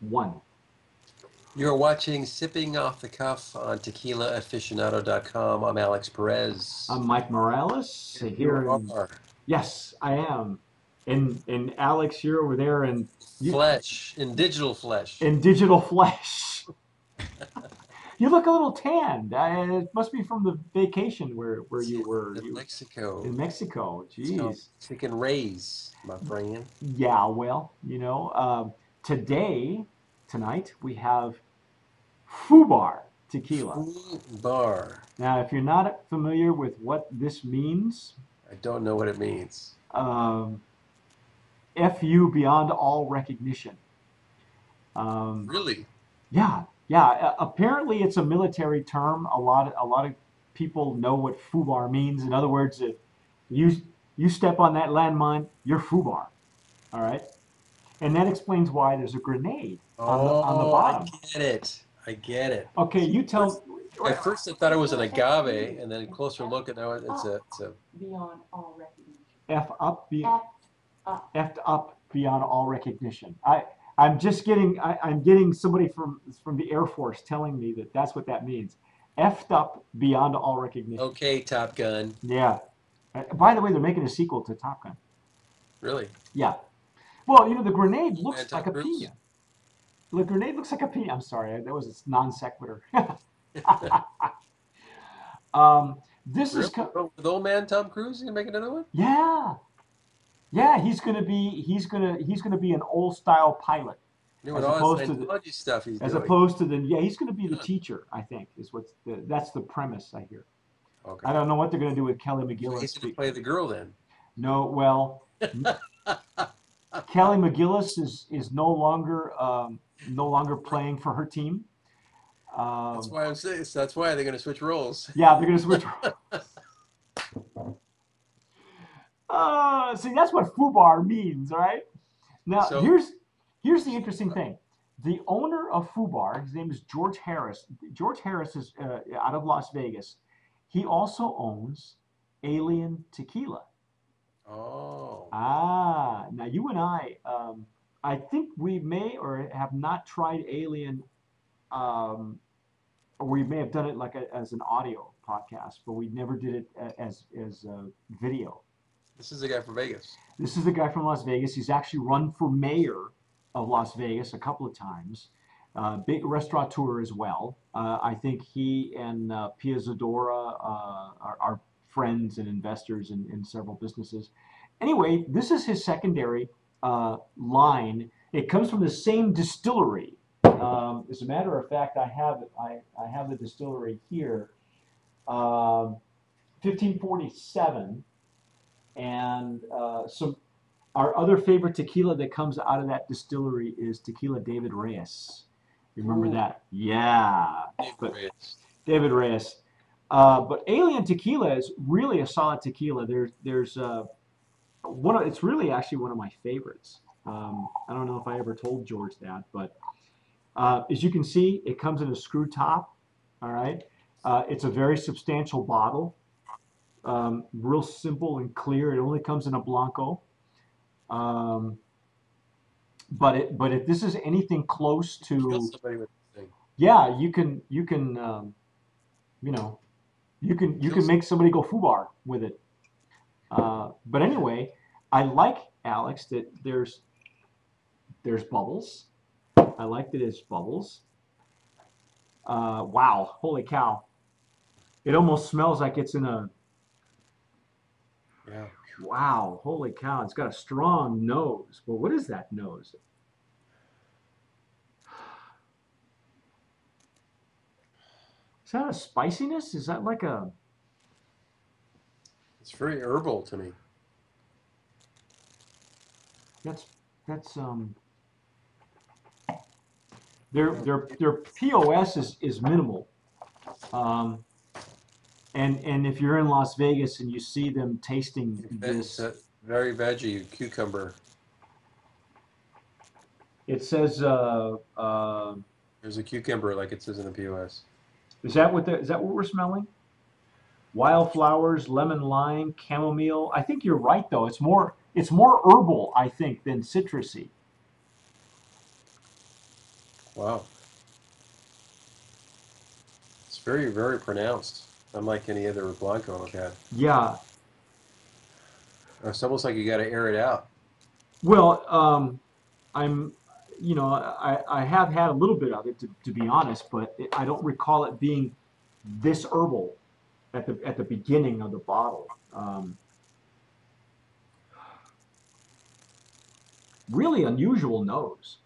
1. You're watching Sipping Off the Cuff on TequilaAficionado.com. I'm Alex Perez. I'm Mike Morales here. Yes, I am. And Alex, you're over there in digital flesh. In digital flesh. You look a little tanned. It must be from the vacation where you were. In Mexico. In Mexico. Jeez. Chicken rays, my friend. Yeah, well, tonight, we have FUBAR Tequila. FUBAR. Now, if you're not familiar with what this means, I don't know what it means. FU beyond all recognition. Really? Yeah. Apparently, it's a military term. A lot of people know what FUBAR means. In other words, if you step on that landmine, you're FUBAR. All right, and that explains why there's a grenade on the bottom. I get it. Okay, you tell. At first, I thought it was an agave, and then a closer look at it, it's a beyond all recognition. Effed up beyond all recognition. I'm getting somebody from the Air Force telling me that that's what that means. Effed up beyond all recognition. Okay, Top Gun. Yeah. By the way, they're making a sequel to Top Gun. Really? Yeah. Well, the grenade looks like a pea. The grenade looks like a pea. I'm sorry, that was a non sequitur. This really? Is with old man Tom Cruise. You gonna make another one? Yeah. He's gonna be an old style pilot. As opposed to the stuff he's doing. He's gonna be the teacher. I think that's the premise I hear. Okay. I don't know what they're gonna do with Kelly McGillis. He's gonna play the girl then. No, well, Kelly McGillis is no longer playing for her team. That's why I'm saying. That's why they're going to switch roles. Yeah, they're going to switch roles. See, that's what FUBAR means, all right? Now, here's the interesting thing. The owner of FUBAR, his name is George Harris. George Harris is out of Las Vegas. He also owns Alien Tequila. Oh. Now you and I think we may or have not tried Alien, or we may have done it as an audio podcast, but we never did it as video. This is the guy from Vegas. This is the guy from Las Vegas. He's actually run for mayor of Las Vegas a couple of times. Big restaurateur as well. I think he and Pia Zadora are friends and investors in several businesses. Anyway, this is his secondary line. It comes from the same distillery. As a matter of fact, I have the distillery here, 1547, and our other favorite tequila that comes out of that distillery is Tequila David Reyes. You remember that? Yeah, David Reyes. But Alien Tequila is really a solid tequila. It's really actually one of my favorites. I don't know if I ever told George that, but as you can see, it comes in a screw top. All right, it's a very substantial bottle, real simple and clear. It only comes in a Blanco. But if this is anything close to, yeah, you can make somebody go FUBAR with it. But anyway, I like, Alex, that there's bubbles. I like that it's bubbles. Wow, holy cow! It almost smells like it's in a. Yeah. Wow, holy cow! It's got a strong nose. Well, what is that nose? Is that a spiciness? Is that like a... It's very herbal to me. That's their POS is minimal. And if you're in Las Vegas and you see them tasting this, very veggie cucumber. It says there's a cucumber like it says in the POS. Is that what we're smelling? Wildflowers, lemon lime, chamomile. I think you're right though. It's more herbal, I think, than citrusy. Wow. It's very, very pronounced, unlike any other Blanco I've had. Yeah. It's almost like you got to air it out. Well, I'm, I have had a little bit of it to be honest, but I don't recall it being this herbal at the beginning of the bottle. Really unusual nose.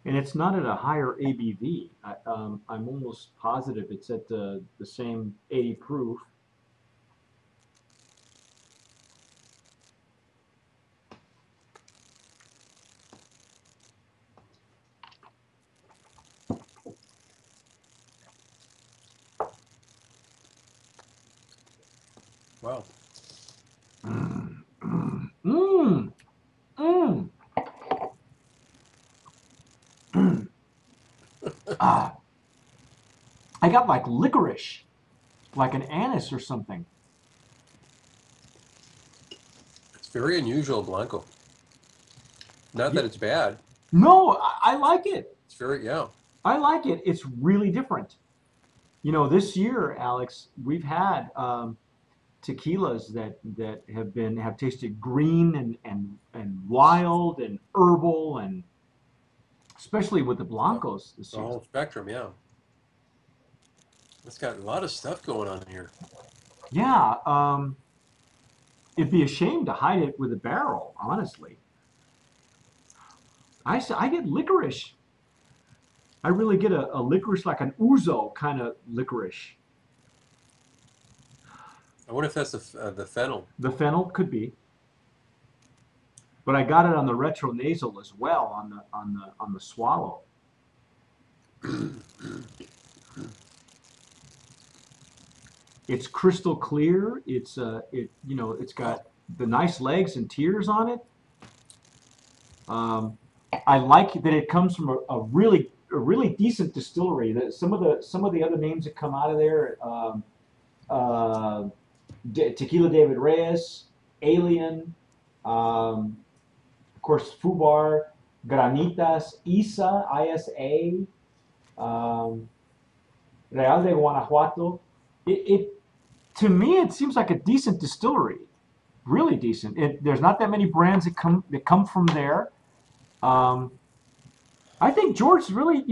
And it's not at a higher ABV. I'm almost positive it's at the same 80 proof. Wow. Mmm. Mmm. Ah, I got like licorice, like an anise or something. It's very unusual Blanco. Not Yeah. that it's bad. No, I like it. It's very, yeah. I like it. It's really different. This year, Alex, we've had tequilas that have tasted green and wild and herbal, and especially with the The, blancos this the season. whole spectrum, yeah. It's got a lot of stuff going on here. Yeah, it'd be a shame to hide it with a barrel, honestly. I get licorice. I really get a licorice, like an ouzo kind of licorice. I wonder if that's the fennel. The fennel could be, but I got it on the retronasal as well on the swallow. It's crystal clear. It's got the nice legs and tears on it. Um, I like that it comes from a really decent distillery. That some of the other names that come out of there, uh, Tequila David Reyes, Alien, of course FUBAR, Granitas, ISA, um, Real de Guanajuato. It to me it seems like a decent distillery, really decent. There's not that many brands that come from there. Um, I think George really,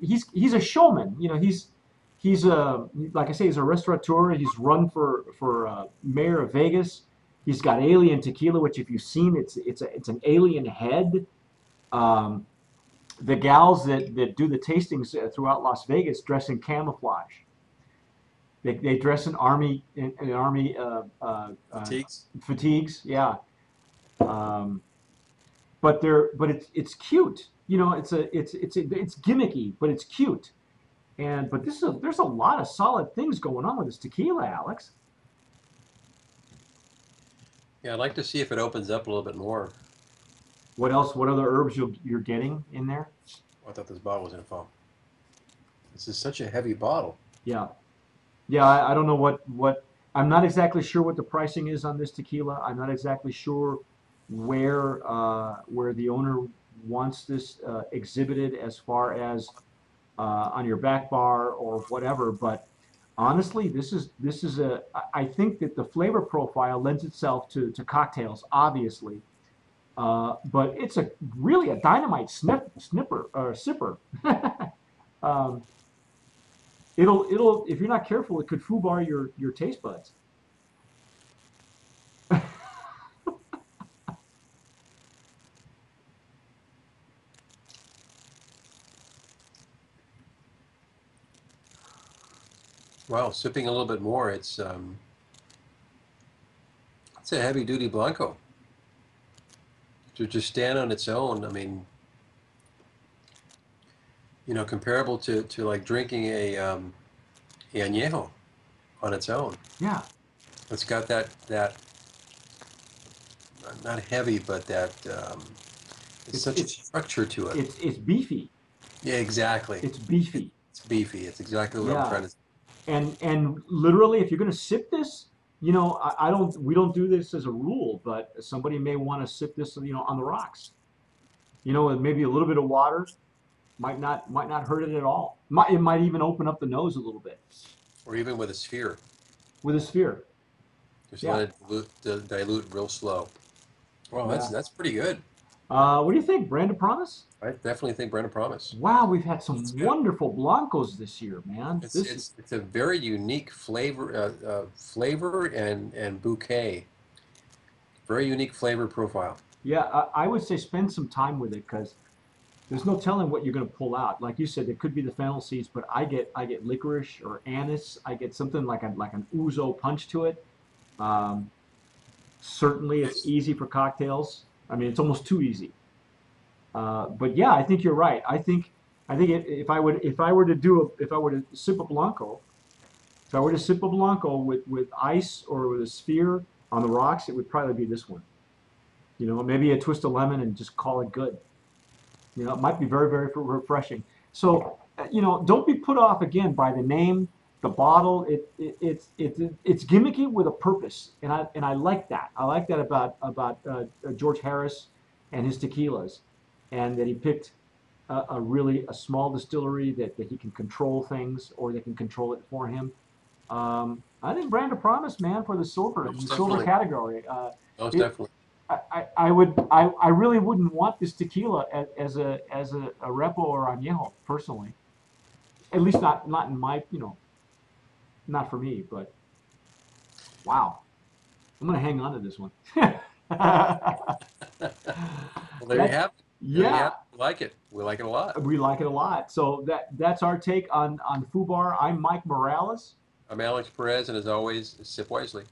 he's a showman. He's like I say, he's a restaurateur. He's run for mayor of Vegas. He's got Alien Tequila, which if you've seen, it's an alien head. Um, the gals that do the tastings throughout Las Vegas dress in camouflage. They dress in army Fatigues. fatigues. Yeah. Um, but it's cute. It's gimmicky, but it's cute. But there's a lot of solid things going on with this tequila, Alex. Yeah, I'd like to see if it opens up a little bit more. What else? What other herbs you're getting in there? I thought this bottle was going to fall. This is such a heavy bottle. Yeah, yeah. I don't know what. I'm not exactly sure what the pricing is on this tequila. I'm not exactly sure where the owner wants this exhibited as far as on your back bar or whatever. But honestly, this is I think that the flavor profile lends itself to cocktails, obviously. But it's really a dynamite snipper or sipper. um, it'll if you're not careful, it could foobar your taste buds. Wow, sipping a little bit more, it's a heavy duty Blanco. To just stand on its own, I mean, comparable to like drinking a añejo on its own. Yeah, It's got that not heavy, but that it's such a it's structure to it. it's beefy. Yeah, exactly. It's beefy. It's beefy. It's exactly what I'm Yeah. trying to. And literally, if you're going to sip this, You know, I don't. We don't do this as a rule, but somebody may want to sip this, you know, on the rocks. You know, with maybe a little bit of water might not hurt it at all. It might even open up the nose a little bit Or even with a sphere. with a sphere. Just Yeah, let it dilute real slow. Well, yeah. that's pretty good. What do you think, Brand of Promise? I definitely think Brand of Promise. Wow, we've had It's some good. wonderful Blancos this year, man. It's This, it's it's a very unique flavor and bouquet. Very unique flavor profile. yeah, I would say spend some time with it because there's no telling what you're going to pull out. Like you said, it could be the fennel seeds, but I get licorice or anise. I get something like an ouzo punch to it. Um, Certainly, it's It's easy for cocktails. I mean, it's almost too easy. But yeah, I think you're right. I think if I were to sip a blanco, if I were to sip a blanco with ice or with a sphere on the rocks, it would probably be this one. You know, maybe a twist of lemon and just call it good. You know, it might be very, very refreshing. So, you know, don't be put off again by the name, the bottle. It's gimmicky with a purpose, and I like that. I like that about George Harris and his tequilas, and that he picked a really a small distillery that he can control things or they can control it for him. I think Brand of Promise, man, for the silver in most the silver definitely. category. Most It, definitely. I really wouldn't want this tequila as a repo or añejo personally. At least not in my, you know, not for me. But wow, I'm gonna hang on to this one. Well, there you That have it. There you have yeah, it. We like it. We like it a lot. we like it a lot. So that's our take on FUBAR. I'm Mike Morales. I'm Alex Perez, and as always, sip wisely.